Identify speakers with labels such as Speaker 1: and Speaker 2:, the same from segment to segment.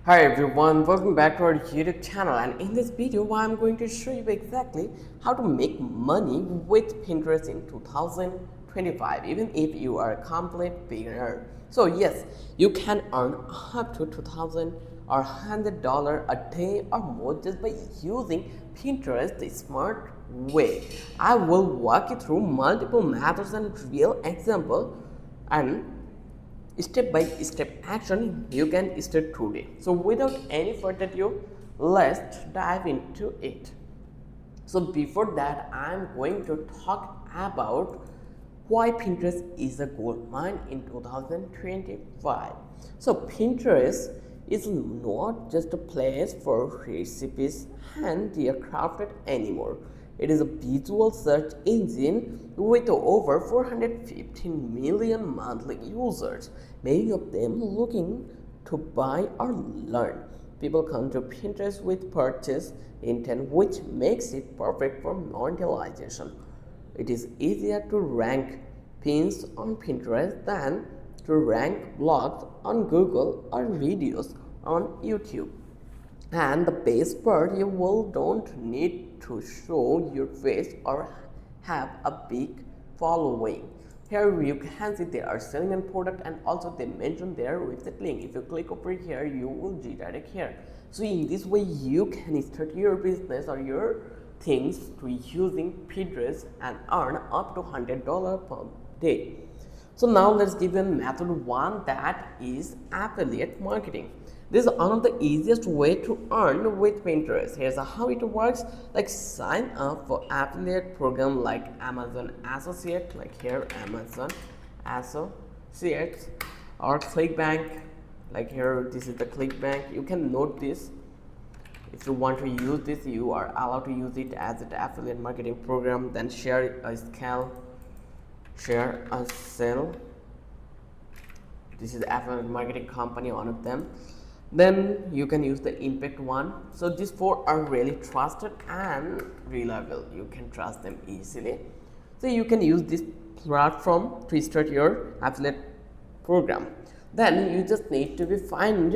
Speaker 1: Hi everyone, welcome back to our YouTube channel, and in this video I'm going to show you exactly how to make money with Pinterest in 2025 even if you are a complete beginner. So yes, you can earn up to 2000 or $100 a day or more just by using Pinterest the smart way. I will walk you through multiple methods and real example and step by step action you can start today. So without any further ado, let's dive into it. So before that, I'm going to talk about why Pinterest is a gold mine in 2025. So Pinterest is not just a place for recipes handcrafted anymore. It is a visual search engine with over 415 million monthly users, many of them looking to buy or learn. People come to Pinterest with purchase intent, which makes it perfect for monetization. It is easier to rank pins on Pinterest than to rank blogs on Google or videos on YouTube. And the best part, you will don't need to show your face or have a big following. Here you can see they are selling a product, and also they mention their website link. If you click over here, you will redirect here. So in this way, you can start your business or your things to using Pinterest and earn up to $100 per day. So now let's give you method one, that is affiliate marketing. This is one of the easiest way to earn with Pinterest. Here's how it works. Like sign up for affiliate program like Amazon Associate, like here Amazon Associates, or ClickBank, like here this is the ClickBank. You can note this. If you want to use this, you are allowed to use it as an affiliate marketing program. Then share a sell. This is affiliate marketing company, one of them. Then you can use the impact one. So these four are really trusted and reliable. You can trust them easily. So you can use this platform to start your affiliate program. Then you just need to find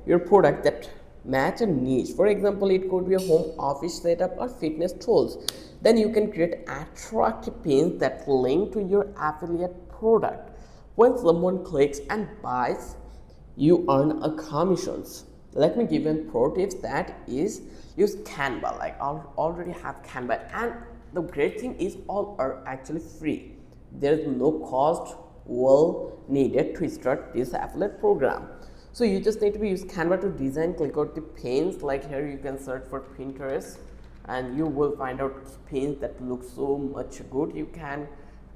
Speaker 1: your product that match a niche. For example, it could be a home office setup or fitness tools. Then you can create attractive pins that link to your affiliate product. When someone clicks and buys, you earn a commissions. Let me give you pro tips, that is use Canva. Like I already have Canva, and the great thing is all are actually free. There is no cost will needed to start this affiliate program. So you just need to use Canva to design. Click out the pins, like here you can search for Pinterest and you will find out pins that look so much good. You can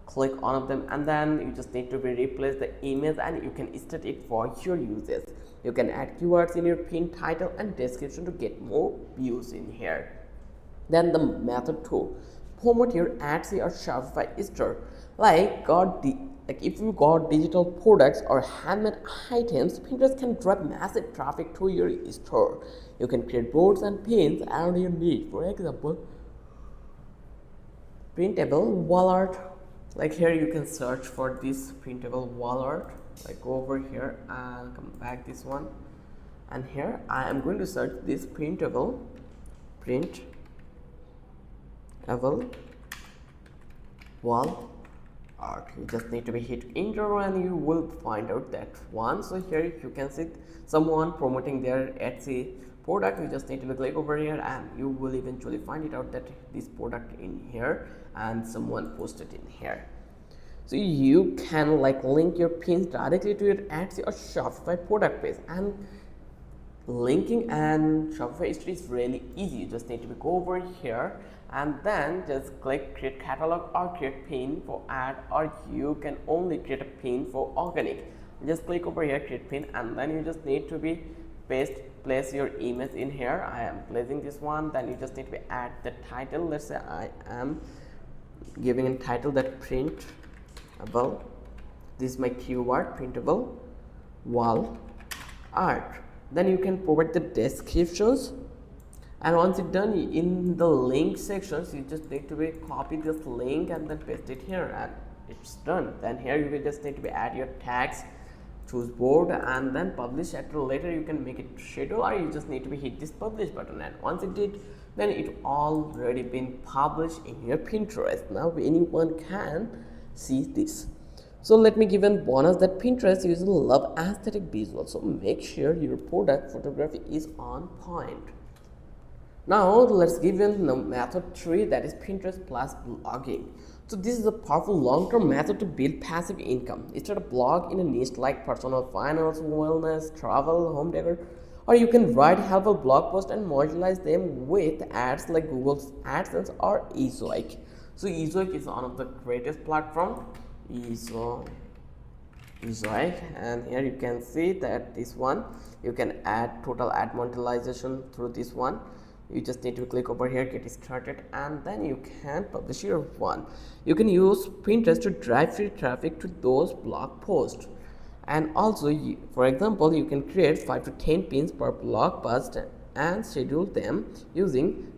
Speaker 1: click on them, and then you just need to replace the image and you can start it for your uses. You can add keywords in your pin title and description to get more views in here. Then the method two, promote your Etsy or Shopify store. Like if you got digital products or handmade items, Pinterest can drive massive traffic to your store. You can create boards and pins around your need. For example, printable wall art. Like here you can search for this printable wall art. Like go over here and come back this one, and here I am going to search this printable wall art. You just need to be hit enter and you will find out that one. So here you can see someone promoting their Etsy product. You just need to click over here and you will eventually find it out that this product in here and someone posted in here. So you can like link your pins directly to your Etsy or Shopify product page, and linking and Shopify store is really easy. You just need to go over here and then just click create catalog or create pin for ad, or you can only create a pin for organic. Just click over here create pin, and then you just need to be place your image in here. I am placing this one. Then you just need to add the title. Let's say I am giving a title that printable. This is my keyword, printable wall art. Then you can provide the descriptions, and once it's done in the link sections, you just need to copy this link and then paste it here and it's done. Then here you will just need to add your tags choose board and then publish. At later you can make it schedule, or you just need to hit this publish button, and once it did, then it already been published in your Pinterest. Now anyone can see this. So let me give a bonus that Pinterest uses love aesthetic visuals, so make sure your product photography is on point. Now let's give in the method 3, that is Pinterest plus blogging. So this is a powerful long-term method to build passive income. Start a blog in a niche like personal finance, wellness, travel, home decor, or you can write helpful blog posts and monetize them with ads like Google's AdSense or Ezoic. So Ezoic is one of the greatest platform. Ezoic, and here you can see that this one you can add total ad monetization through this one. You just need to click over here, get started, and then you can publish your one. You can use Pinterest to drive free traffic to those blog posts, and also for example you can create 5 to 10 pins per blog post and schedule them using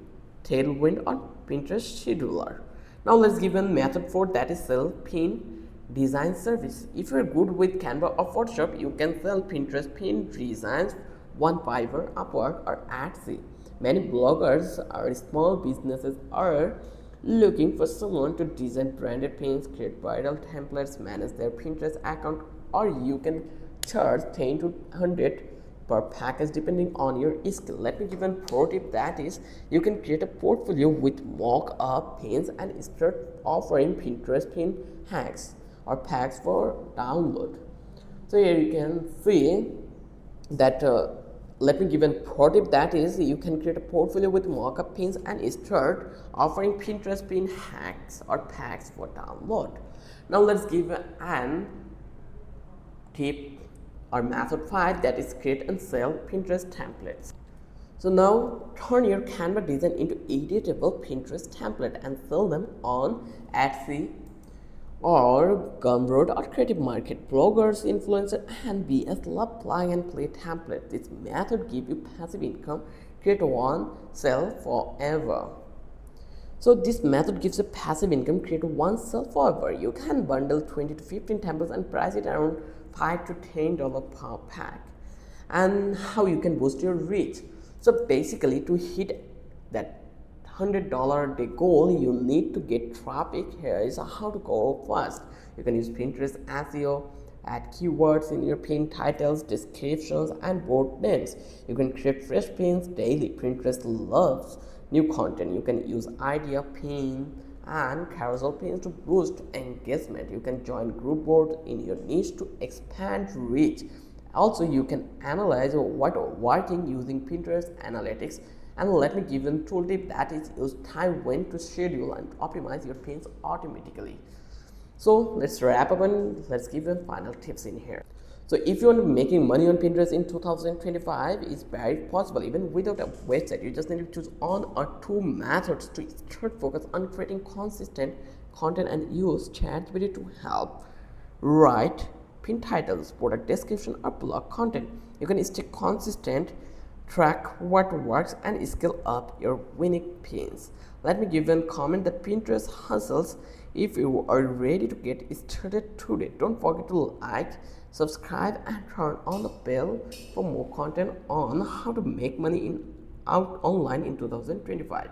Speaker 1: Tailwind on Pinterest scheduler. Now let's give a method 4, that is sell pin design service. If you're good with Canva or Photoshop, you can sell Pinterest pin designs on Fiverr, Upwork, or Etsy. Many bloggers or small businesses are looking for someone to design branded pins, create viral templates, manage their Pinterest account, or you can charge 10 to 100 per package depending on your skill. Let me give a pro tip, that is you can create a portfolio with mock-up pins and start offering Pinterest pin hacks or packs for download. So here you can see that let me give a pro tip, that is you can create a portfolio with mock-up pins and start offering Pinterest pin hacks or packs for download. Now let's give an tip or method 5, that is create and sell Pinterest templates. So now turn your Canva design into editable Pinterest template and sell them on Etsy or Gumroad or Creative Market. Bloggers, influencers, and BS love plug and play templates. This method gives you passive income, create one, sell forever. So this method gives you passive income, create one, sell forever. You can bundle 20 to 15 templates and price it around $5 to $10 per pack. And how you can boost your reach. So basically to hit that $100 a day goal, you need to get traffic. Here is how to go first. You can use Pinterest SEO, add keywords in your pin titles, descriptions, and board names. You can create fresh pins daily. Pinterest loves new content. You can use idea pin and carousel pins to boost engagement. You can join group boards in your niche to expand reach. Also, you can analyze what working using Pinterest analytics. And let me give you a tooltip, that is use Tailwind to schedule and optimize your pins automatically. So let's wrap up and let's give you final tips in here. So if you want to be making money on Pinterest in 2025, it's very possible even without a website. You just need to choose one or two methods to start focus on creating consistent content and use ChatGPT to help write pin titles, product description, or blog content. You can stay consistent, track what works, and scale up your winning pins. Let me give you a comment that Pinterest hustles. If you are ready to get started today, don't forget to like, subscribe, and turn on the bell for more content on how to make money out online in 2025.